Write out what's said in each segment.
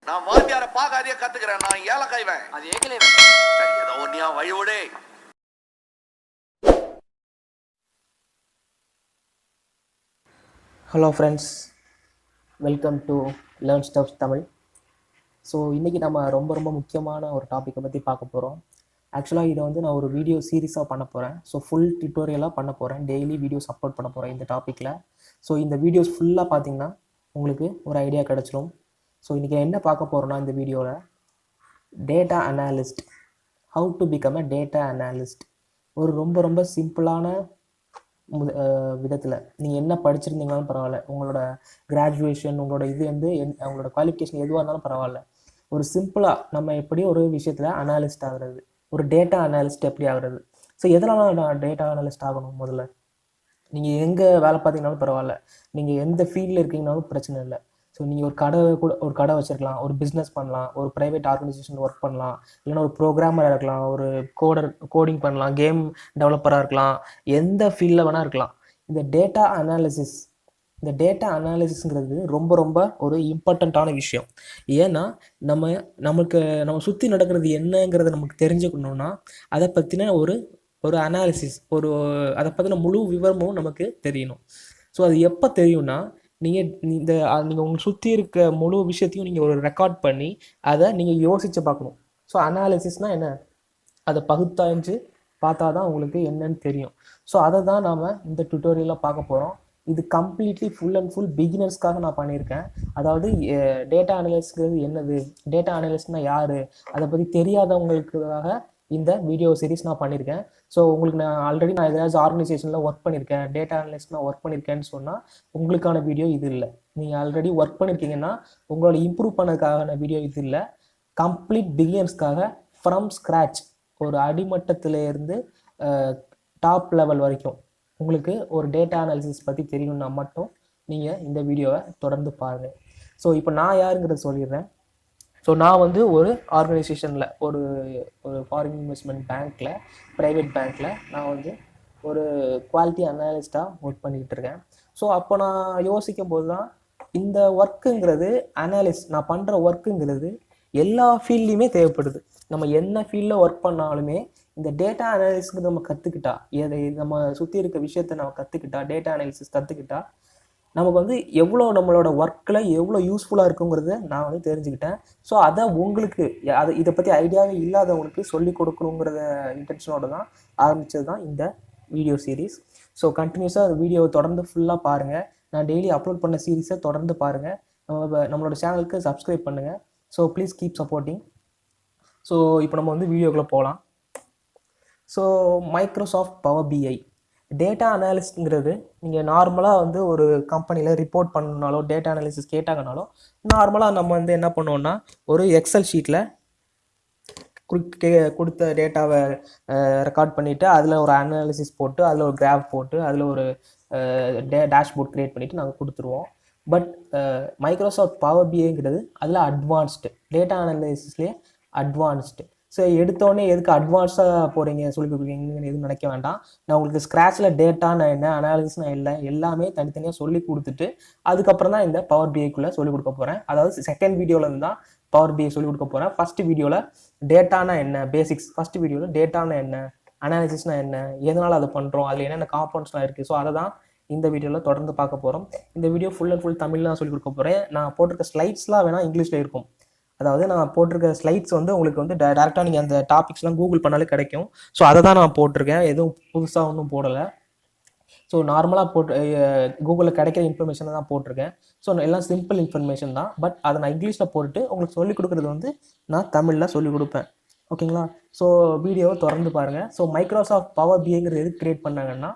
நான் வாத்தியார பாக்காதே கத்துக்கிறேன். நான் ஏலக்காய்வேன். அது ஏகலே சரி, ஏதோ ஒன்னியா வழிவிடு. Hello friends, welcome to learn stuffs Tamil. So இன்றைக்கி நம்ம ரொம்ப முக்கியமான ஒரு டாப்பிக்கை பற்றி பார்க்க போகிறோம். ஆக்சுவலாக இதை வந்து நான் ஒரு வீடியோ சீரீஸாக பண்ண போகிறேன். ஸோ ஃபுல் டியூட்டோரியலாக பண்ண போகிறேன். டெய்லி வீடியோஸ் அப்லோட் பண்ண போகிறேன் இந்த டாப்பிக்கில். ஸோ இந்த வீடியோஸ் ஃபுல்லாக பார்த்தீங்கன்னா உங்களுக்கு ஒரு ஐடியா கிடச்சிரும். ஸோ இன்றைக்கி என்ன பார்க்க போகிறோன்னா இந்த வீடியோவில் data analyst, how to become a data analyst. ஒரு ரொம்ப சிம்பிளான விதத்தில் நீங்கள் என்ன படிச்சிருந்தீங்கனாலும் பரவாயில்ல, உங்களோட கிராஜுவேஷன், உங்களோட இது வந்து உங்களோட குவாலிஃபிகேஷன் எதுவாக இருந்தாலும் பரவாயில்ல, ஒரு சிம்பிளாக நம்ம எப்படி ஒரு விஷயத்தில் அனாலிஸ்ட் ஆகிறது, ஒரு டேட்டா அனாலிஸ்ட் எப்படி ஆகிறது. ஸோ எதனால் நான் டேட்டா அனாலிஸ்ட் ஆகணும்? முதல்ல நீங்கள் எங்கே வேலை பார்த்தீங்கனாலும் பரவாயில்ல, நீங்கள் எந்த ஃபீல்டில் இருக்கீங்கனாலும் பிரச்சனை இல்லை. ஸோ நீங்கள் ஒரு கடை வச்சுருக்கலாம், ஒரு பிஸ்னஸ் பண்ணலாம், ஒரு ப்ரைவேட் ஆர்கனைசேஷன் ஒர்க் பண்ணலாம், இல்லைன்னா ஒரு ப்ரோக்ராமராக இருக்கலாம், ஒரு கோடிங் பண்ணலாம், கேம் டெவலப்பராக இருக்கலாம், எந்த ஃபீல்டில் வேணால் இருக்கலாம். இந்த டேட்டா அனாலிசிஸ்ங்கிறது ரொம்ப ஒரு இம்பார்ட்டண்ட்டான விஷயம். ஏன்னா நம்ம சுற்றி நடக்கிறது என்னங்கிறத நமக்கு தெரிஞ்சுக்கணுன்னா அதை பற்றின ஒரு அனாலிசிஸ், அதை பற்றின முழு விவரமும் நமக்கு தெரியணும். ஸோ அது எப்போ தெரியும்னா, நீங்கள் உங்களை சுற்றி இருக்க முழு விஷயத்தையும் நீங்கள் ஒரு ரெக்கார்ட் பண்ணி அதை நீங்கள் யோசித்து பார்க்கணும். ஸோ அனாலிசிஸ்னால் என்ன, அதை பகுத்தாய்ஞ்சு பார்த்தா தான் உங்களுக்கு என்னன்னு தெரியும். ஸோ அதை தான் நாம் இந்த டுட்டோரியலில் பார்க்க போகிறோம். இது கம்ப்ளீட்லி ஃபுல் அண்ட் ஃபுல் பிகினர்ஸ்க்காக நான் பண்ணியிருக்கேன். அதாவது டேட்டா அனலிஸ்ட்ங்கிறது என்னது, டேட்டா அனலிஸ்ட்னா யார், அதை பற்றி தெரியாதவங்களுக்காக இந்த வீடியோ சீரிஸ் நான் பண்ணியிருக்கேன். ஸோ உங்களுக்கு நான் ஏதாச்சும் ஆர்கனைசேஷனில் ஒர்க் பண்ணியிருக்கேன், டேட்டா அனலிஸ்ட் நான் ஒர்க் பண்ணியிருக்கேன்னு சொன்னால் உங்களுக்கான வீடியோ இது இல்லை. நீங்கள் ஆல்ரெடி ஒர்க் பண்ணியிருக்கீங்கன்னா உங்களோட இம்ப்ரூவ் பண்ணதுக்கான வீடியோ இது இல்லை. கம்ப்ளீட் பிகினர்ஸ்க்காக ஃப்ரம் ஸ்க்ராட்ச், ஒரு அடிமட்டத்திலேருந்து டாப் லெவல் வரைக்கும் உங்களுக்கு ஒரு டேட்டா அனாலிசிஸ் பற்றி தெரியணுன்னா மட்டும் நீங்கள் இந்த வீடியோவை தொடர்ந்து பாருங்கள். ஸோ இப்போ நான் யாருங்கிறத சொல்லிடுறேன். ஸோ நான் வந்து ஒரு ஆர்கனைசேஷனில், ஒரு ஃபாரின் இன்வெஸ்ட்மெண்ட் பேங்க்கில், ப்ரைவேட் பேங்க்கில் நான் வந்து ஒரு குவாலிட்டி அனாலிஸ்ட்டாக ஒர்க் பண்ணிக்கிட்டு இருக்கேன். ஸோ அப்போ நான் யோசிக்கும் போது தான் இந்த ஒர்க்குங்கிறது, நான் பண்ணுற ஒர்க்குங்கிறது எல்லா ஃபீல்ட்லேயுமே தேவைப்படுது. நம்ம என்ன ஃபீல்டில் ஒர்க் பண்ணாலுமே இந்த டேட்டா அனாலிசிஸ்க்கு நம்ம கற்றுக்கிட்டா, நம்ம சுற்றி இருக்க விஷயத்தை நம்ம கற்றுக்கிட்டா, டேட்டா அனாலிசிஸ் கற்றுக்கிட்டா நமக்கு வந்து எவ்வளோ நம்மளோட ஒர்க்கில் எவ்வளோ யூஸ்ஃபுல்லாக இருக்குங்கிறத நான் வந்து தெரிஞ்சுக்கிட்டேன். ஸோ அதை உங்களுக்கு இதை பற்றி ஐடியாவே இல்லாதவங்களுக்கு சொல்லிக் கொடுக்கணுங்கிறத இன்டென்ஷனோட தான் ஆரம்பித்தது தான் இந்த வீடியோ சீரீஸ். ஸோ கண்டினியூஸாக அந்த வீடியோவை தொடர்ந்து ஃபுல்லாக பாருங்கள். நான் டெய்லி அப்லோட் பண்ண சீரீஸை தொடர்ந்து பாருங்கள். நம்மளோட சேனலுக்கு சப்ஸ்கிரைப் பண்ணுங்கள். So please keep supporting. So இப்போ நம்ம வந்து வீடியோக்குள்ளே போகலாம். ஸோ மைக்ரோசாஃப்ட் பவர் பிஐ டேட்டா அனாலிஸ்ட்ங்கிறது, நீங்கள் நார்மலாக வந்து ஒரு கம்பெனியில் ரிப்போர்ட் பண்ணனாலோ டேட்டா அனாலிசிஸ் கேட்டாங்கனாலும் நார்மலாக நம்ம வந்து என்ன பண்ணுவோன்னா, ஒரு எக்ஸல் ஷீட்டில் கொடுத்த டேட்டாவை ரெக்கார்ட் பண்ணிவிட்டு அதில் ஒரு அனாலிசிஸ் போட்டு, அதில் ஒரு கிராஃப் போட்டு, அதில் ஒரு டேஷ்போர்ட் க்ரியேட் பண்ணிவிட்டு நாங்கள் கொடுத்துருவோம். பட் மைக்ரோசாஃப்ட் பவர் பிஐங்கிறது அதில் அட்வான்ஸ்டு, டேட்டா அனாலிசிஸ்லேயே அட்வான்ஸ்டு. ஸோ எடுத்தோடனே எதுக்கு அட்வான்ஸாக போகிறீங்க சொல்லி கொடுக்குறீங்கன்னு எதுவும் நினைக்க வேண்டாம். நான் உங்களுக்கு ஸ்க்ராட்சில் டேட்டானா என்ன, அனாலிசிஸ்னால் இல்லை, எல்லாமே தனித்தனியாக சொல்லி கொடுத்துட்டு அதுக்கப்புறம் தான் இந்த பவர் பிஐக்குள்ளே சொல்லிக் கொடுக்க போகிறேன். அதாவது செகண்ட் வீடியோவில் தான் பவர் பிஐ சொல்லிக் கொடுக்க போகிறேன். ஃபஸ்ட்டு வீடியோவில் டேட்டானா என்ன, பேசிக்ஸ். ஃபஸ்ட்டு வீடியோவில் டேட்டானா என்ன, அனாலிசிஸ்னால் என்ன, எதனால் அதை பண்ணுறோம், அதில் என்னென்ன காம்பவுண்ட்ஸ்லாம் இருக்குது, ஸோ அதை தான் இந்த வீடியோவில் தொடர்ந்து பார்க்க போகிறோம். இந்த வீடியோ ஃபுல் அண்ட் ஃபுல் தமிழில் தான் சொல்லிக் கொடுக்க போகிறேன். நான் போட்டிருக்க ஸ்லைட்ஸ்லாம் வேணால் இங்கிலீஷில் இருக்கும். அதாவது நான் போட்டிருக்க ஸ்லைட்ஸ் வந்து உங்களுக்கு வந்து டேரெக்டாக நீங்கள் அந்த டாபிக்ஸ்லாம் கூகுள் பண்ணாலே கிடைக்கும். ஸோ அதை தான் நான் போட்டிருக்கேன், எதுவும் புதுசாக ஒன்றும் போடலை. ஸோ நார்மலாக கூகுளில் கிடைக்கிற இன்ஃபர்மேஷனை தான் போட்டிருக்கேன். ஸோ எல்லாம் சிம்பிள் இன்ஃபர்மேஷன் தான். பட் அதை நான் இங்கிலீஷில் போட்டு உங்களுக்கு சொல்லிக் கொடுக்குறது வந்து நான் தமிழில் சொல்லிக் கொடுப்பேன். ஓகேங்களா? ஸோ வீடியோவை தொடர்ந்து பாருங்கள். ஸோ மைக்ரோசாஃப்ட் பவர் பிஐங்கிறது எதுக்கு க்ரியேட் பண்ணாங்கன்னா,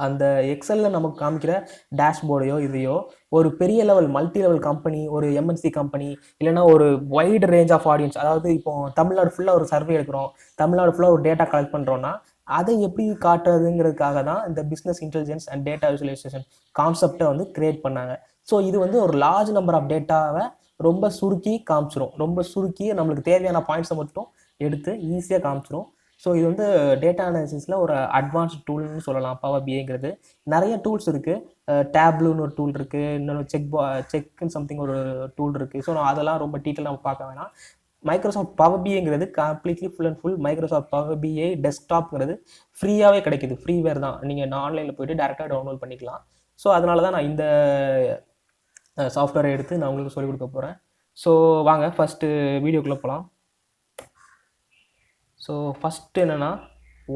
அந்த எக்ஸலில் நமக்கு காமிக்கிற டேஷ்போர்டையோ இதையோ ஒரு பெரிய லெவல் மல்டி லெவல் கம்பெனி, ஒரு எம்என்சி கம்பெனி, இல்லைனா ஒரு வைடு ரேஞ்ச் ஆஃப் ஆடியன்ஸ், அதாவது இப்போ தமிழ்நாடு ஃபுல்லாக ஒரு சர்வே எடுக்கிறோம், தமிழ்நாடு ஃபுல்லாக ஒரு டேட்டா கலெக்ட் பண்ணுறோன்னா அதை எப்படி காட்டுறதுங்கிறதுக்காக தான் இந்த business intelligence and data visualisation கான்செப்டை வந்து கிரியேட் பண்ணாங்க. ஸோ இது வந்து ஒரு லார்ஜ் நம்பர் ஆஃப் டேட்டாவை ரொம்ப சுருக்கி காமிச்சிரும், ரொம்ப சுருக்கி நம்மளுக்கு தேவையான பாயிண்ட்ஸை மட்டும் எடுத்து ஈஸியாக காமிச்சிரும். ஸோ இது வந்து டேட்டா அனாலிசிஸில் ஒரு அட்வான்ஸ்ட் டூல்னு சொல்லலாம் பவர் பிஐங்கிறது. நிறைய டூல்ஸ் இருக்குது. டேப்லூன்னு ஒரு டூல் இருக்குது, இன்னொரு செக்குன்னு சம்திங் ஒரு டூல் இருக்குது. ஸோ அதெல்லாம் ரொம்ப டீட்டெயில் நம்ம பார்க்க வேணாம். மைக்ரோசாஃப்ட் பவர் பிஐங்கிறது completely full and full Microsoft power BI டெஸ்க்டாப்ங்கிறது ஃப்ரீயாகவே கிடைக்குது. ஃப்ரீவேர் தான், நீங்கள் ஆன்லைனில் போய்ட்டு டேரெக்டாக டவுன்லோட் பண்ணிக்கலாம். ஸோ அதனால தான் நான் இந்த சாஃப்ட்வேரை எடுத்து நான் உங்களுக்கு சொல்லிக் கொடுக்க போகிறேன். ஸோ வாங்க ஃபஸ்ட்டு வீடியோக்குள்ளே போகலாம். ஸோ ஃபஸ்ட்டு என்னென்னா,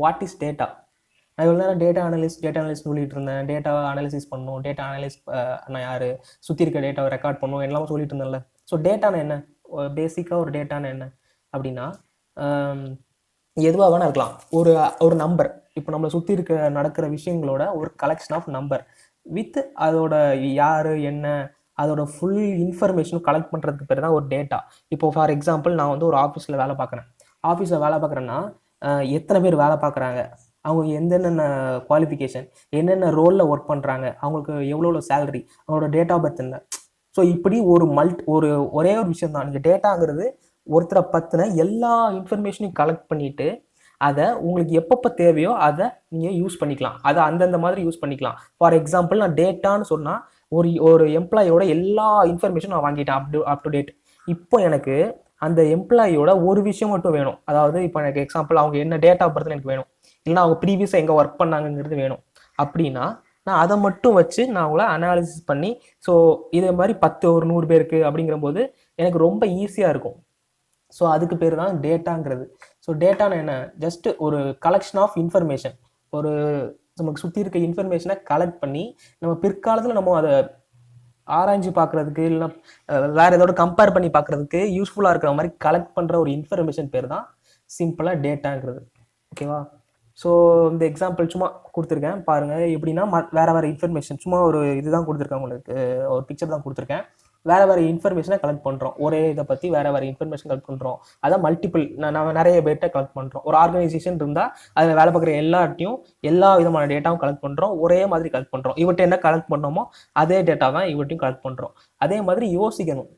வாட் இஸ் டேட்டா? நான் இவ்வளோ நேரம் டேட்டா அனலிஸ்ட் சொல்லிட்டு இருந்தேன். டேட்டாவை அனாலிசிஸ் பண்ணணும், டேட்டா அனலிஸ்ட் நான் யார், சுற்றி இருக்க டேட்டாவை ரெக்கார்ட் பண்ணணும் எல்லாமே சொல்லிட்டு இருந்தேன்ல. ஸோ டேட்டான்னு என்ன, பேசிக்காக ஒரு டேட்டான்னு என்ன அப்படின்னா, எதுவாக வேணால் இருக்கலாம். ஒரு நம்பர், இப்போ நம்மளை சுற்றி இருக்க நடக்கிற விஷயங்களோட ஒரு கலெக்ஷன் ஆஃப் நம்பர் வித் அதோட யார் என்ன அதோட ஃபுல் இன்ஃபர்மேஷனும் கலெக்ட் பண்ணுறதுக்கு பேர் தான் ஒரு டேட்டா. இப்போ ஃபார் எக்ஸாம்பிள் நான் வந்து ஒரு ஆஃபீஸில் வேலை பார்க்குறேன். ஆஃபீஸில் வேலை பார்க்குறேன்னா எத்தனை பேர் வேலை பார்க்குறாங்க, அவங்க என்னென்ன குவாலிஃபிகேஷன், என்னென்ன ரோலில் ஒர்க் பண்ணுறாங்க, அவங்களுக்கு எவ்வளோ சேலரி, அவங்களோட டேட் ஆஃப் பர்த் என்ன. ஸோ இப்படி ஒரே ஒரு விஷயம் தான். நீங்கள் டேட்டாங்கிறது ஒருத்தரை பற்றின எல்லா இன்ஃபர்மேஷனையும் கலெக்ட் பண்ணிவிட்டு அதை உங்களுக்கு எப்பப்போ தேவையோ அதை நீங்கள் யூஸ் பண்ணிக்கலாம். அதை அந்தந்த மாதிரி யூஸ் பண்ணிக்கலாம். ஃபார் எக்ஸாம்பிள் நான் டேட்டான்னு சொன்னால் ஒரு எம்ப்ளாயோட எல்லா இன்ஃபர்மேஷனும் நான் வாங்கிட்டேன் அப் டு டேட். இப்போ எனக்கு அந்த எம்ப்ளாயோட ஒரு விஷயம் மட்டும் வேணும். அதாவது இப்போ எனக்கு எக்ஸாம்பிள் அவங்க என்ன டேட் ஆஃப் பர்த்னு எனக்கு வேணும், இல்லைனா அவங்க ப்ரீவியஸாக எங்கே ஒர்க் பண்ணாங்கிறது வேணும். அப்படின்னா நான் அதை மட்டும் வச்சு நான் அவங்கள அனாலிசிஸ் பண்ணி, ஸோ இதே மாதிரி 10 ஒரு 100 பேருக்கு அப்படிங்கிற போது எனக்கு ரொம்ப ஈஸியாக இருக்கும். ஸோ அதுக்கு பேர் தான் டேட்டாங்கிறது. ஸோ டேட்டான்னு என்ன, ஜஸ்ட் ஒரு கலெக்ஷன் ஆஃப் இன்ஃபர்மேஷன். நமக்கு சுற்றி இருக்க இன்ஃபர்மேஷனை கலெக்ட் பண்ணி நம்ம பிற்காலத்தில் நம்ம அதை ஆராய்ஞ்சு பார்க்குறதுக்கு இல்லைன்னா வேறு ஏதோட கம்பேர் பண்ணி பார்க்குறதுக்கு யூஸ்ஃபுல்லாக இருக்கிற மாதிரி கலெக்ட் பண்ணுற ஒரு இன்ஃபர்மேஷன் பேர் தான் சிம்பிளாக டேட்டாங்கிறது. ஓகேவா? ஸோ இந்த எக்ஸாம்பிள் சும்மா கொடுத்துருக்கேன் பாருங்கள். எப்படின்னா வேறு இன்ஃபர்மேஷன் சும்மா ஒரு இதுதான் கொடுத்துருக்கேன், உங்களுக்கு ஒரு பிக்சர் தான் கொடுத்துருக்கேன். வேறு இன்ஃபர்மேஷனை கலெக்ட் பண்ணுறோம். ஒரே இதை பற்றி வேறு இன்ஃபர்மேஷன் கலெக்ட் பண்ணுறோம். அதான் மல்டிபிள் நம்ம நிறைய பேர்கிட்ட கலெக்ட் பண்ணுறோம். ஒரு ஆர்கனைசேஷன் இருந்தால் அதில் வேலை பார்க்குற எல்லார்ட்டையும் எல்லா விதமான டேட்டாவும் கலெக்ட் பண்ணுறோம். ஒரே மாதிரி கலெக்ட் பண்ணுறோம். இவர்கிட்ட என்ன கலெக்ட் பண்ணோமோ அதே டேட்டா தான் இவர்ட்டையும் கலெக்ட் பண்ணுறோம். அதே மாதிரி யோசிக்கணும்,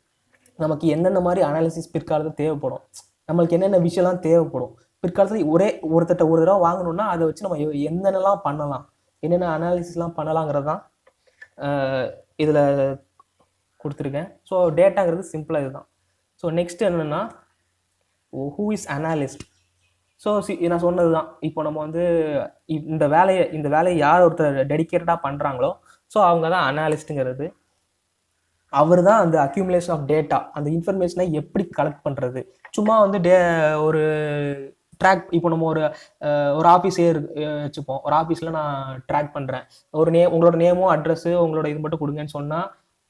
நமக்கு என்னென்ன மாதிரி அனாலிசிஸ் பிற்காலத்தில் தேவைப்படும், நம்மளுக்கு என்னென்ன விஷயம்லாம் தேவைப்படும். பிற்காலத்தில் ஒருத்தட்ட ஒரு தடவை வாங்கணும்னா அதை வச்சு நம்ம என்னென்னலாம் பண்ணலாம், என்னென்ன அனாலிசிஸ்லாம் பண்ணலாங்கிறது தான் இதில் கொடுத்துருக்கேன். ஸோ டேட்டாங்கிறது சிம்பிளாக இதுதான். ஸோ நெக்ஸ்ட் என்னென்னா, ஹூ இஸ் அனாலிஸ்ட்? ஸோ நான் சொன்னது தான். இப்போ நம்ம வந்து இந்த வேலையை யார் ஒருத்தர் டெடிக்கேட்டடாக பண்ணுறாங்களோ ஸோ அவங்க தான் அனாலிஸ்ட்டுங்கிறது. அவர் தான் அந்த அக்யூமுலேஷன் ஆஃப் டேட்டா, அந்த இன்ஃபர்மேஷனை எப்படி கலெக்ட் பண்ணுறது. சும்மா வந்து ஒரு ட்ராக், இப்போ நம்ம ஒரு ஆஃபீஸே வச்சுப்போம். ஒரு ஆஃபீஸில் நான் ட்ராக் பண்ணுறேன், உங்களோட நேமோ அட்ரஸு உங்களோட இது மட்டும் கொடுங்கன்னு சொன்னால்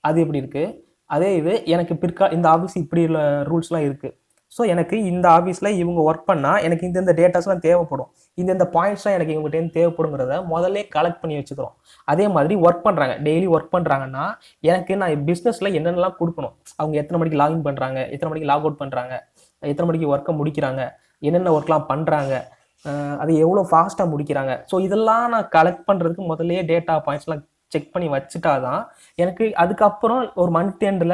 அது எப்படி இருக்குது. அதே இது எனக்கு இந்த ஆஃபீஸ் இப்படி உள்ள ரூல்ஸ்லாம் இருக்குது. ஸோ எனக்கு இந்த ஆஃபீஸில் இவங்க ஒர்க் பண்ணால் எனக்கு இந்த டேட்டாஸ்லாம் தேவைப்படும், இந்த பாயிண்ட்ஸ்லாம் எனக்கு இவங்ககிட்ட தேவைப்படுங்கிறத முதல்ல கலெக்ட் பண்ணி வச்சுக்கிறோம். அதே மாதிரி ஒர்க் பண்ணுறாங்க, டெய்லி ஒர்க் பண்ணுறாங்கன்னா எனக்கு நான் பிஸ்னஸில் என்னென்னலாம் கொடுக்கணும், அவங்க எத்தனை மணிக்கு லாகின் பண்ணுறாங்க, எத்தனை மணிக்கு லாக் அவுட் பண்ணுறாங்க, எத்தனை மணிக்கு ஒர்க்கை முடிக்கிறாங்க, என்னென்ன ஒர்க்லாம் பண்ணுறாங்க, அது எவ்வளோ ஃபாஸ்ட்டாக முடிக்கிறாங்க. ஸோ இதெல்லாம் நான் கலெக்ட் பண்ணுறதுக்கு முதல்லையே டேட்டா பாயிண்ட்ஸ்லாம் செக் பண்ணி வச்சுட்டாதான் எனக்கு அதுக்கப்புறம் ஒரு மந்த் எண்டில்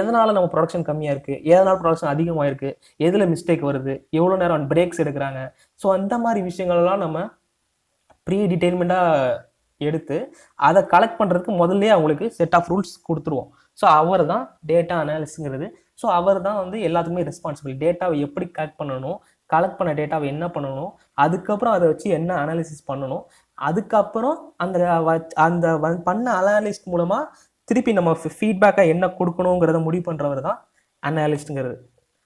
எதனால் நம்ம ப்ரொடக்ஷன் கம்மியாக இருக்குது, எதனால் ப்ரொடக்ஷன் அதிகமாக இருக்குது, எதில் மிஸ்டேக் வருது, எவ்வளோ நேரம் பிரேக்ஸ் எடுக்கிறாங்க. ஸோ அந்த மாதிரி விஷயங்கள்லாம் நம்ம ப்ரீ டீட்டெயில்மெண்ட்டாக எடுத்து அதை கலெக்ட் பண்ணுறதுக்கு முதல்ல அவங்களுக்கு செட் ஆஃப் ரூல்ஸ் கொடுத்துருவோம். ஸோ அவர் தான் டேட்டா அனாலிசிஸ்ங்கிறது. ஸோ அவர் தான் வந்து எல்லாத்துக்குமே ரெஸ்பான்சிபிள். டேட்டாவை எப்படி கலெக்ட் பண்ணணும், கலெக்ட் பண்ண டேட்டாவை என்ன பண்ணணும், அதுக்கப்புறம் அதை வச்சு என்ன அனாலிசிஸ் பண்ணணும், அதுக்கப்புறம் அந்த பண்ண அனாலிஸ்ட் மூலமாக திருப்பி நம்ம ஃபீட்பேக்காக என்ன கொடுக்கணுங்கிறத முடிவு பண்ணுறவர் தான் அனாலிஸ்ட்டுங்கிறது.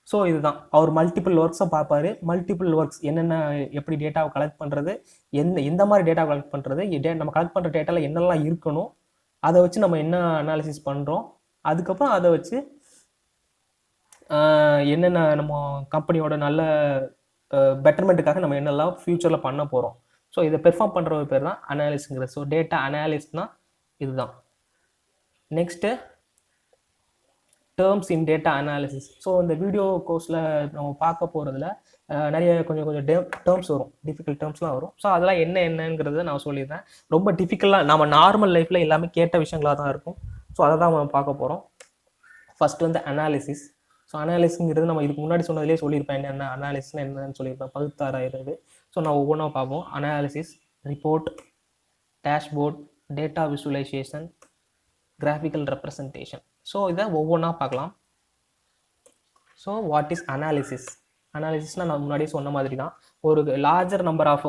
ஸோ இதுதான் அவர் மல்டிபிள் ஒர்க்ஸை பார்ப்பார். மல்டிபிள் ஒர்க்ஸ் என்னென்ன, எப்படி டேட்டாவை கலெக்ட் பண்ணுறது, எந்த மாதிரி டேட்டாவை கலெக்ட் பண்ணுறது, நம்ம கலெக்ட் பண்ணுற டேட்டாவில் என்னெல்லாம் இருக்கணும், அதை வச்சு நம்ம என்ன அனாலிசிஸ் பண்ணுறோம், அதுக்கப்புறம் அதை வச்சு என்னென்ன நம்ம கம்பெனியோட நல்ல பெட்டர்மெண்ட்டுக்காக நம்ம என்னெல்லாம் ஃப்யூச்சரில் பண்ண போகிறோம். ஸோ இதை பெர்ஃபார்ம் பண்ணுற ஒரு பேர் தான் அனாலிஸ்ட்ங்கிறது. ஸோ டேட்டா அனாலிஸ்ட்னா இதுதான். நெக்ஸ்ட்டு டேர்ம்ஸ் இன் டேட்டா அனாலிசிஸ். ஸோ இந்த வீடியோ கோர்ஸில் நம்ம பார்க்க போகிறதுல நிறைய கொஞ்சம் டேர்ம்ஸ் வரும், டிஃபிகல்ட் டேர்ம்ஸ்லாம் வரும். ஸோ அதெல்லாம் என்னங்கிறத நான் சொல்லிடுறேன். ரொம்ப டிஃபிகல்ட்டாக நம்ம நார்மல் லைஃப்பில் எல்லாமே கேட்ட விஷயங்களாக தான் இருக்கும். ஸோ அதை தான் நம்ம பார்க்க போகிறோம். ஃபஸ்ட்டு வந்து அனாலிசிஸ். ஸோ அனாலிசிஸ்ங்கிறது நம்ம இதுக்கு முன்னாடி சொன்னதுலேயே சொல்லியிருப்பேன், என்னென்ன அனாலிசிஸ்னால் என்னென்னு சொல்லியிருப்பேன், பகுத்தாராயிறது. ஸோ நான் ஒவ்வொன்றா பார்ப்போம். Analysis, report, dashboard, data visualisation, graphical representation. So இதை ஒவ்வொன்றா பார்க்கலாம். So what is analysis? அனாலிசிஸ்னால் நான் முன்னாடியே சொன்ன மாதிரி தான், ஒரு லார்ஜர் நம்பர் ஆஃப்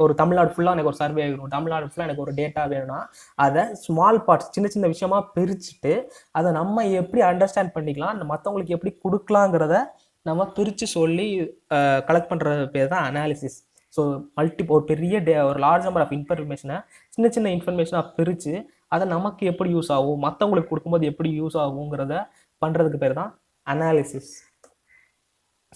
ஒரு தமிழ்நாடு ஃபுல்லாக எனக்கு ஒரு சர்வே ஆகணும், தமிழ்நாடு ஃபுல்லாக எனக்கு ஒரு டேட்டா வேணும்னா அதை ஸ்மால் பார்ட்ஸ், சின்ன சின்ன விஷயமா பிரிச்சுட்டு அதை நம்ம எப்படி அண்டர்ஸ்டாண்ட் பண்ணிக்கலாம், அந்த மற்றவங்களுக்கு எப்படி கொடுக்கலாங்கிறத நம்ம பிரித்து சொல்லி கலெக்ட் பண்ணுறது பேர் தான் அனாலிசிஸ். ஸோ ஒரு பெரிய ஒரு லார்ஜ் நம்பர் ஆஃப் இன்ஃபர்மேஷனை சின்ன சின்ன இன்ஃபர்மேஷனாக பிரித்து அதை நமக்கு எப்படி யூஸ் ஆகும், மற்றவங்களுக்கு கொடுக்கும்போது எப்படி யூஸ் ஆகுங்கிறத பண்ணுறதுக்கு பேர் தான் அனாலிசிஸ்.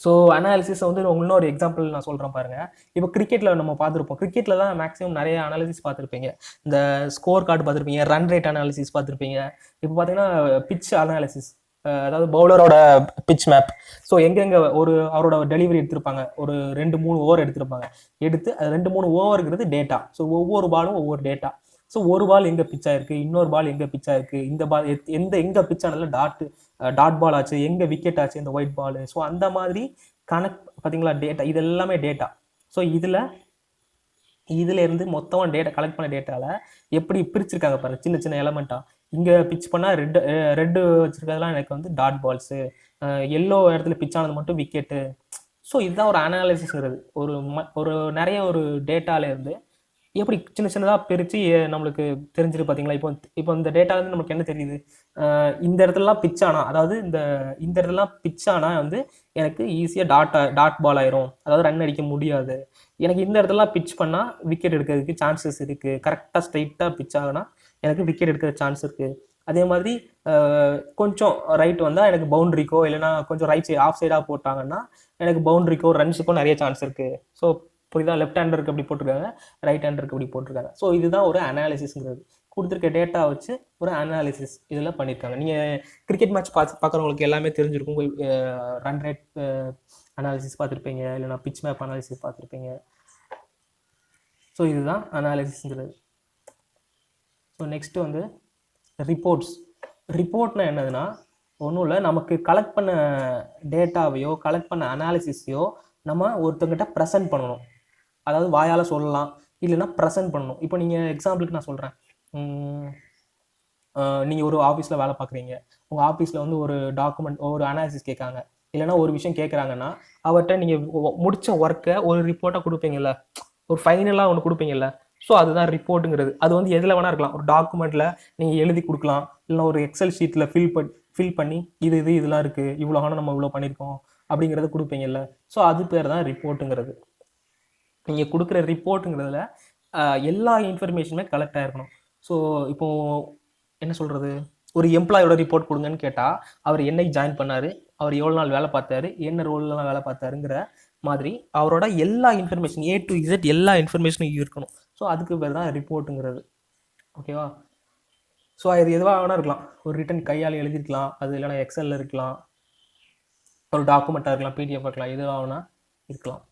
ஸோ அனாலிசிஸ் வந்து இன்னொரு எக்ஸாம்பிள் நான் சொல்கிறேன் பாருங்கள். இப்போ கிரிக்கெட்டில் நம்ம பார்த்துருப்போம், கிரிக்கெட்டில் தான் மேக்ஸிமம் நிறைய அனாலிசிஸ் பார்த்துருப்பீங்க. இந்த ஸ்கோர் கார்டு பார்த்துருப்பீங்க, ரன் ரேட் அனாலிசிஸ் பார்த்துருப்பீங்க. இப்போ பார்த்தீங்கன்னா பிட்ச் அனாலிசிஸ், அதாவது பவுலரோட பிட்ச் மேப். ஸோ எங்கெங்கே அவரோட டெலிவரி எடுத்திருப்பாங்க, ஒரு 2-3 ஓவர் எடுத்திருப்பாங்க, எடுத்து அது 2-3 ஓவருங்கிறது டேட்டா. ஸோ ஒவ்வொரு பாலும் ஒவ்வொரு டேட்டா. ஸோ ஒரு பால் எங்கே பிச் ஆயிருக்கு, இன்னொரு பால் எங்கே பிச் ஆயிருக்கு, இந்த பால் எங்கே பிச் ஆனதில் டாட் பால் ஆச்சு, எங்கே விக்கெட் ஆச்சு, இந்த ஒயிட் பால். ஸோ அந்த மாதிரி கனெக்ட் பார்த்தீங்களா, டேட்டா, இது எல்லாமே டேட்டா. ஸோ இதில் இருந்து மொத்தமாக டேட்டா கலெக்ட் பண்ண டேட்டாவில் எப்படி பிரிச்சிருக்காங்க பாருங்கள், சின்ன சின்ன எலமெண்ட்டாக. இங்கே பிச் பண்ணால் ரெட்டு வச்சுருக்கிறதுலாம் எனக்கு வந்து டாட் பால்ஸு, எல்லோ இடத்துல பிச் ஆனது மட்டும் விக்கெட்டு. ஸோ இதுதான் ஒரு அனாலிசிஸ்ங்கிறது. ஒரு நிறைய ஒரு டேட்டாலேருந்து எப்படி சின்ன சின்னதாக பிரித்து நம்மளுக்கு தெரிஞ்சிருக்கு பார்த்தீங்களா. இப்போ இந்த டேட்டாலேருந்து நமக்கு என்ன தெரியுது, இந்த இடத்துலலாம் பிச் ஆனால், அதாவது இந்த இடத்துலலாம் பிச் ஆனால் வந்து எனக்கு ஈஸியாக டாட் பால் ஆயிரும், அதாவது ரன் அடிக்க முடியாது. எனக்கு இந்த இடத்துலலாம் பிச் பண்ணால் விக்கெட் எடுக்கிறதுக்கு சான்சஸ் இருக்குது, கரெக்டாக ஸ்ட்ரைட்டாக பிச் ஆகுனா எனக்கு விக்கெட் எடுக்கிற சான்ஸ் இருக்குது. அதே மாதிரி கொஞ்சம் ரைட் வந்தால் எனக்கு பவுண்ட்ரிக்கோ, இல்லைனா கொஞ்சம் ரைட் சைடு ஆஃப் சைடாக போட்டாங்கன்னா எனக்கு பவுண்ட்ரிக்கோ ரன்ஸுக்கோ நிறைய சான்ஸ் இருக்குது. ஸோ புரியுதா, லெஃப்ட் ஹேண்டருக்கு அப்படி போட்டிருக்காங்க, ரைட் ஹேண்டருக்கு அப்படி போட்டிருக்காங்க. ஸோ இதுதான் ஒரு அனாலிசிஸ்ங்கிறது. கொடுத்துருக்க டேட்டா வச்சு ஒரு அனாலிசிஸ் இதில் பண்ணியிருக்காங்க. நீங்கள் கிரிக்கெட் மேட்ச் பார்க்குறவங்களுக்கு எல்லாமே தெரிஞ்சிருக்கும். ரன் ரேட் அனாலிசிஸ் பார்த்துருப்பீங்க, இல்லைனா பிச் மேப் அனாலிசிஸ் பார்த்துருப்பீங்க. ஸோ இதுதான் அனாலிசிஸ்ங்கிறது. ஸோ நெக்ஸ்ட்டு வந்து ரிப்போர்ட்ஸ். ரிப்போர்ட்னா என்னதுன்னா, ஒன்றும் இல்லை, நமக்கு கலெக்ட் பண்ண டேட்டாவையோ கலெக்ட் பண்ண அனாலிசிஸையோ நம்ம ஒருத்தங்கிட்ட ப்ரெசென்ட் பண்ணணும். அதாவது வாயால் சொல்லலாம், இல்லைன்னா ப்ரெசென்ட் பண்ணணும். இப்போ நீங்கள் எக்ஸாம்பிளுக்கு நான் சொல்கிறேன், நீங்கள் ஒரு ஆஃபீஸில் வேலை பார்க்குறீங்க, உங்கள் ஆஃபீஸில் வந்து ஒரு டாக்குமெண்ட், ஒரு அனாலிசிஸ் கேட்காங்க, இல்லைன்னா ஒரு விஷயம் கேட்குறாங்கன்னா அவர்கிட்ட நீங்கள் முடித்த ஒர்க்கை ஒரு ரிப்போர்ட்டாக கொடுப்பீங்கல்ல, ஒரு ஃபைனலாக ஒன்று கொடுப்பீங்கல்ல. ஸோ அதுதான் ரிப்போர்ட்டுங்கிறது. அது வந்து எதில் வேணா இருக்கலாம். ஒரு டாக்குமெண்ட்டில் நீங்கள் எழுதி கொடுக்கலாம், இல்லைனா ஒரு எக்ஸல் ஷீட்டில் ஃபில் பண்ணி இதெல்லாம் இருக்குது, இவ்வளோ ஆனால் நம்ம இவ்வளோ பண்ணியிருக்கோம் அப்படிங்கிறத கொடுப்பீங்கல்ல. ஸோ அது பேர் தான் ரிப்போர்ட்டுங்கிறது. நீங்கள் கொடுக்குற ரிப்போர்ட்டுங்கிறதுல எல்லா இன்ஃபர்மேஷனுமே கலெக்ட் ஆகிருக்கணும். ஸோ இப்போது என்ன சொல்கிறது, ஒரு எம்ப்ளாயோட ரிப்போர்ட் கொடுங்கன்னு கேட்டால் அவர் என்னைக்கு ஜாயின் பண்ணார், அவர் எவ்வளோ நாள் வேலை பார்த்தாரு, என்ன ரோல்லாம் வேலை பார்த்தாருங்கிற மாதிரி அவரோட எல்லா இன்ஃபர்மேஷன் A to Z எல்லா இன்ஃபர்மேஷனும் இருக்கணும். ஸோ அதுக்கு பேர் தான் ரிப்போர்ட்டுங்கிறது. ஓகேவா. ஸோ அது எதுவாக வேணா இருக்கலாம். ஒரு ரிட்டன் கையால் எழுதிருக்கலாம், அது இல்லைனா எக்ஸலில் இருக்கலாம், ஒரு டாக்குமெண்ட்டாக இருக்கலாம், PDF இருக்கலாம், எதுவாக வேணா இருக்கலாம்.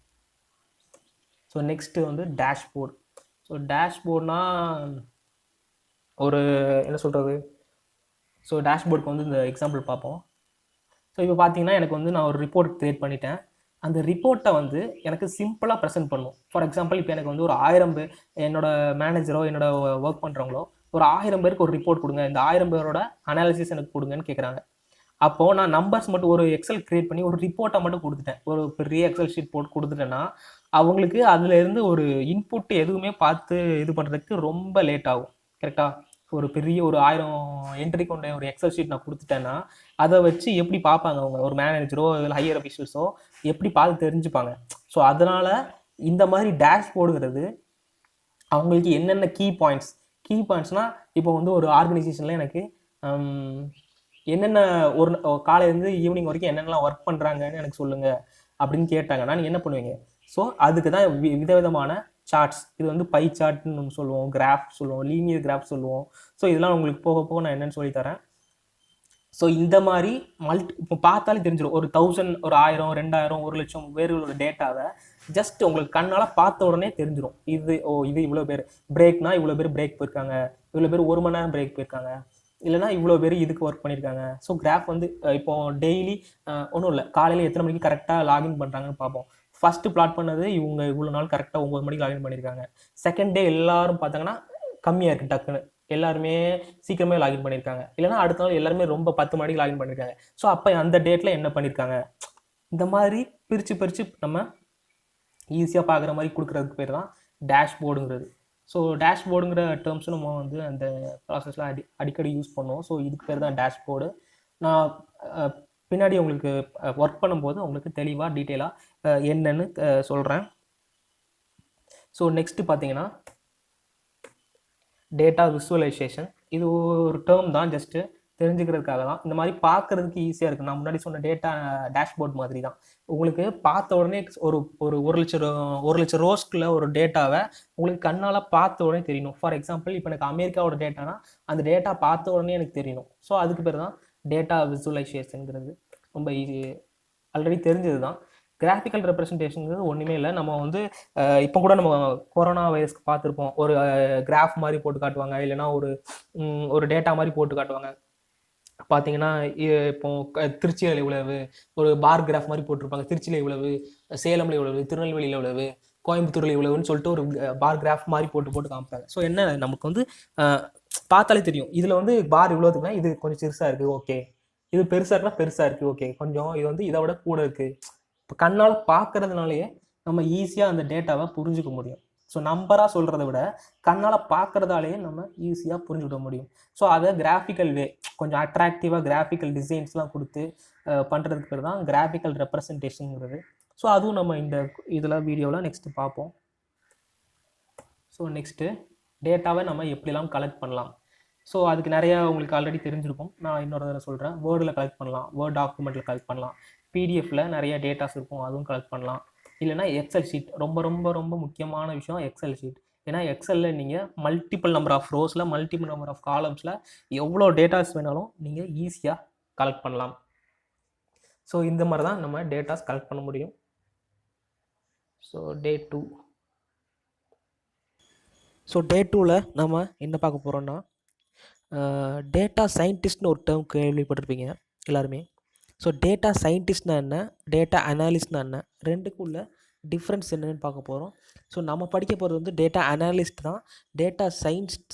ஸோ நெக்ஸ்ட்டு வந்து டேஷ்போர்ட். ஸோ டேஷ்போர்ட்னா ஒரு என்ன சொல்கிறது, ஸோ டேஷ்போர்டுக்கு வந்து இந்த எக்ஸாம்பிள் பார்ப்போம். ஸோ இப்போ பார்த்தீங்கன்னா எனக்கு வந்து நான் ஒரு ரிப்போர்ட் க்ரியேட் பண்ணிட்டேன். அந்த ரிப்போர்ட்டை வந்து எனக்கு சிம்பிளாக ப்ரெசென்ட் பண்ணணும். ஃபார் எக்ஸாம்பிள் இப்போ எனக்கு வந்து ஒரு 1000 பேர், என்னோட மேனேஜரோ என்னோட ஒர்க் பண்ணுறவங்களோ ஒரு 1000 பேருக்கு ஒரு ரிப்போர்ட் கொடுங்க, இந்த 1000 பேரோட அனாலிசிஸ் எனக்கு கொடுங்கன்னு கேட்குறாங்க. அப்போது நான் நம்பர்ஸ் மட்டும் ஒரு எக்ஸல் க்ரியேட் பண்ணி ஒரு ரிப்போர்ட்டை மட்டும் கொடுத்துட்டேன், ஒரு பெரிய எக்ஸல் ஷீட் போட்டு கொடுத்துட்டேன்னா அவங்களுக்கு அதுலேருந்து ஒரு இன்புட் எதுவுமே பார்த்து இது பண்ணுறதுக்கு ரொம்ப லேட் ஆகும். கரெக்டாக. ஒரு பெரிய ஒரு 1000 என்ட்ரி கொண்ட ஒரு எக்ஸல் ஷீட் நான் கொடுத்துட்டேன்னா அதை வச்சு எப்படி பார்ப்பாங்க அவங்க, ஒரு மேனேஜரோ இல்லை ஹையர் அஃபீஷியல்ஸோ எப்படி பார்த்து தெரிஞ்சுப்பாங்க. ஸோ அதனால் இந்த மாதிரி டேஷ்போர்டுங்கிறது அவங்களுக்கு என்னென்ன கீ பாயிண்ட்ஸ்னால், இப்போ வந்து ஒரு ஆர்கனைசேஷனில் எனக்கு என்னென்ன ஒரு காலையிலேருந்து ஈவினிங் வரைக்கும் என்னென்னலாம் ஒர்க் பண்ணுறாங்கன்னு எனக்கு சொல்லுங்கள் அப்படின்னு கேட்டாங்கன்னா நீங்கள் என்ன பண்ணுவீங்க. ஸோ அதுக்கு தான் விதவிதமான சார்ட்ஸ். இது வந்து பை சார்ட்னு ஒன்று சொல்லுவோம், கிராஃப் சொல்லுவோம், லீனியர் கிராஃப் சொல்லுவோம். ஸோ இதெல்லாம் உங்களுக்கு போக போக நான் என்னென்னு சொல்லித்தரேன். ஸோ இந்த மாதிரி இப்போ பார்த்தாலே தெரிஞ்சிடும். ஒரு 1000, ஒரு 1000, 2000, 1,00,000 பேர்களோட டேட்டாவை ஜஸ்ட் உங்களுக்கு கண்ணால் பார்த்த உடனே தெரிஞ்சிடும். இது இவ்வளோ பேர் பிரேக்னா, இவ்வளோ பேர் பிரேக் போயிருக்காங்க, இவ்வளோ பேர் 1 மணி நேரம் பிரேக் போயிருக்காங்க, இல்லைனா இவ்வளோ பேர் இதுக்கு ஒர்க் பண்ணியிருக்காங்க. ஸோ கிராஃப் வந்து இப்போ டெய்லி ஒன்றும் இல்லை, காலையில் எத்தனை மணிக்கு கரெக்டாக லாகின் பண்ணுறாங்கன்னு பார்ப்போம். ஃபஸ்ட்டு பிளாட் பண்ணது இவங்க இவ்வளோ நாள் கரெக்டாக 9 மணிக்கு லாகின் பண்ணியிருக்காங்க. செகண்ட் டே எல்லாரும் பார்த்தாங்கன்னா கம்மியாக இருக்குது டக்குன்னு. எல்லாருமே சீக்கிரமே லாகின் பண்ணியிருக்காங்க. இல்லைனா அடுத்த நாள் எல்லாருமே ரொம்ப 10 மணிக்கு லாகின் பண்ணியிருக்காங்க. ஸோ அப்போ அந்த டேட்டில் என்ன பண்ணியிருக்காங்க, இந்த மாதிரி பிரித்து நம்ம ஈஸியாக பார்க்குற மாதிரி கொடுக்குறதுக்கு பேர் தான் டேஷ்போர்டுங்கிறது. ஸோ டேஷ்போர்டுங்கிற டேர்ம்ஸும் நம்ம வந்து அந்த ப்ராசஸில் அடிக்கடி யூஸ் பண்ணுவோம். ஸோ இதுக்கு பேர் தான் டேஷ்போர்டு. நான் பின்னாடி உங்களுக்கு ஒர்க் பண்ணும்போது உங்களுக்கு தெளிவாக டீட்டெயிலாக என்னன்னு சொல்கிறேன். ஸோ நெக்ஸ்ட்டு பார்த்தீங்கன்னா டேட்டா விசுவலைசேஷன். இது ஒரு டேர்ம் தான், ஜஸ்ட்டு தெரிஞ்சுக்கிறதுக்காக தான். இந்த மாதிரி பார்க்குறதுக்கு ஈஸியாக இருக்குது. நான் முன்னாடி சொன்ன டேட்டா டேஷ்போர்ட் மாதிரி தான். உங்களுக்கு பார்த்த உடனே ஒரு ஒரு 1,00,000 ரோஸ்க்குள்ள ஒரு டேட்டாவை உங்களுக்கு கண்ணால் பார்த்த உடனே தெரியணும். ஃபார் எக்ஸாம்பிள் இப்போ எனக்கு அமெரிக்காவோட டேட்டானா அந்த டேட்டா பார்த்த உடனே எனக்கு தெரியணும். ஸோ அதுக்கு பேர் தான் டேட்டா விசுவலைசேஷனுங்கிறது. ரொம்ப ஈஸி, ஆல்ரெடி தெரிஞ்சது தான். கிராஃபிக்கல் ரெப்ரசன்டேஷனுங்கிறது ஒன்றுமே இல்லை. நம்ம வந்து இப்போ கூட நம்ம கொரோனா வைரஸ்க்கு பார்த்துருப்போம். ஒரு கிராஃப் மாதிரி போட்டு காட்டுவாங்க, இல்லைனா ஒரு டேட்டா மாதிரி போட்டு காட்டுவாங்க. பார்த்தீங்கன்னா இப்போ திருச்சியில் இவ்வளவு, ஒரு பார் கிராஃப் மாதிரி போட்டிருப்பாங்க. திருச்சியில் இவ்வளவு, சேலமில் இவ்வளவு, திருநெல்வேலியில் இவ்வளவு, கோயம்புத்தூரில் இவ்வளவுன்னு சொல்லிட்டு ஒரு பார் கிராஃப் மாதிரி போட்டு காமிப்பாங்க. ஸோ என்ன, நமக்கு வந்து பார்த்தாலே தெரியும் இதில் வந்து பார் இவ்வளோதுக்குனா இது கொஞ்சம் சிறுசாக இருக்குது, ஓகே. இது பெருசாக இருக்குன்னா பெருசாக இருக்குது, ஓகே. கொஞ்சம் இது வந்து இதை விட கூட இருக்குது. இப்போ கண்ணால் பார்க்கறதுனாலேயே நம்ம ஈஸியாக அந்த டேட்டாவை புரிஞ்சுக்க முடியும். ஸோ நம்பராக சொல்கிறத விட கண்ணால் பார்க்குறதாலேயே நம்ம ஈஸியாக புரிஞ்சுக்கிட முடியும். ஸோ அதை கிராஃபிக்கல் வே, கொஞ்சம் அட்ராக்டிவாக கிராஃபிக்கல் டிசைன்ஸ்லாம் கொடுத்து பண்ணுறதுக்கு பேர் தான் கிராஃபிக்கல் ரெப்ரசன்டேஷனுங்கிறது. ஸோ அதுவும் நம்ம இந்த இதில் வீடியோவில் நெக்ஸ்ட்டு பார்ப்போம். ஸோ நெக்ஸ்ட்டு டேட்டாவை நம்ம எப்படிலாம் கலெக்ட் பண்ணலாம். ஸோ அதுக்கு நிறையா உங்களுக்கு ஆல்ரெடி தெரிஞ்சிருக்கும். நான் இன்னொரு தடவை சொல்கிறேன். வேர்டில் கலெக்ட் பண்ணலாம், வேர்ட் டாக்குமெண்ட்டில் கலெக்ட் பண்ணலாம், பிடிஎஃப்பில் நிறைய டேட்டாஸ் இருக்கும் அதுவும் கலெக்ட் பண்ணலாம். இல்லைனா எக்ஸல் ஷீட், ரொம்ப ரொம்ப ரொம்ப முக்கியமான விஷயம் எக்ஸல் ஷீட். ஏன்னா எக்ஸலில் நீங்கள் மல்டிபிள் நம்பர் ஆஃப் ரோஸில், மல்டிபிள் நம்பர் ஆஃப் காலம்ஸில் எவ்வளோ டேட்டாஸ் வேணாலும் நீங்கள் ஈஸியாக கலெக்ட் பண்ணலாம். ஸோ இந்த மாதிரி தான் நம்ம டேட்டாஸ் கலெக்ட் பண்ண முடியும். So day 2. ஸோ டே 2ல் நம்ம என்ன பார்க்க போகிறோன்னா, டேட்டா சயின்டிஸ்ட்னு ஒரு டேர்ம் கேள்விப்பட்டிருப்பீங்க எல்லாருமே. ஸோ டேட்டா சயின்டிஸ்ட்னா என்ன, டேட்டா அனாலிஸ்ட்னா என்ன, ரெண்டுக்குள்ள டிஃப்ரென்ஸ் என்னன்னு பார்க்க போகிறோம். ஸோ நம்ம படிக்க போகிறது வந்து டேட்டா அனாலிஸ்ட் தான். டேட்டா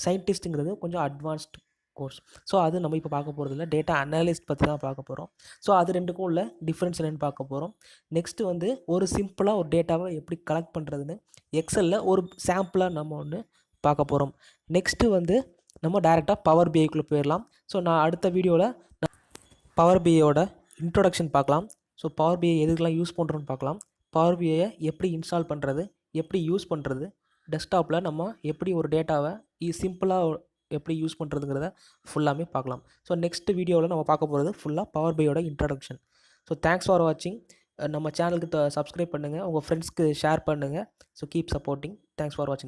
சயின்டிஸ்ட்டுங்கிறது கொஞ்சம் அட்வான்ஸ்டு கோர்ஸ். ஸோ அது நம்ம இப்போ பார்க்க போகிறது இல்லை, டேட்டா அனாலிஸ்ட் பற்றி தான் பார்க்க போகிறோம். ஸோ அது ரெண்டுக்கும் உள்ள டிஃப்ரென்ஸ் என்னென்னு பார்க்க போகிறோம். நெக்ஸ்ட்டு வந்து ஒரு சிம்பிளாக ஒரு டேட்டாவை எப்படி கலெக்ட் பண்ணுறதுன்னு எக்ஸலில் ஒரு சாம்பிளாக நம்ம ஒன்று பார்க்க போகிறோம். நெக்ஸ்ட்டு வந்து நம்ம டைரெக்டாக பவர் பிஐக்குள்ளே போயிடலாம். ஸோ நான் அடுத்த வீடியோவில் பவர் பிஐயோட இன்ட்ரோடக்ஷன் பார்க்கலாம். ஸோ பவர் பிஐ எதுக்கெல்லாம் யூஸ் பண்ணுறோன்னு பார்க்கலாம். பவர் பிஐயை எப்படி இன்ஸ்டால் பண்ணுறது, எப்படி யூஸ் பண்ணுறது, டெஸ்க்டாப்பில் நம்ம எப்படி ஒரு டேட்டாவை சிம்பிளாக எப்படி யூஸ் பண்ணுறதுங்கிறத ஃபுல்லாமே பார்க்கலாம். ஸோ நெக்ஸ்ட் வீடியோவில் நம்ம பார்க்க போகிறது ஃபுல்லாக பவர் பிஐயோட இன்ட்ரோடக்ஷன். ஸோ தேங்க்ஸ் ஃபார் வாட்சிங். நம்ம சேனலுக்கு சப்ஸ்கிரைப் பண்ணுங்கள், உங்கள் ஃப்ரெண்ட்ஸ்க்கு ஷேர் பண்ணுங்கள். So keep supporting. Thanks for வாட்சிங்.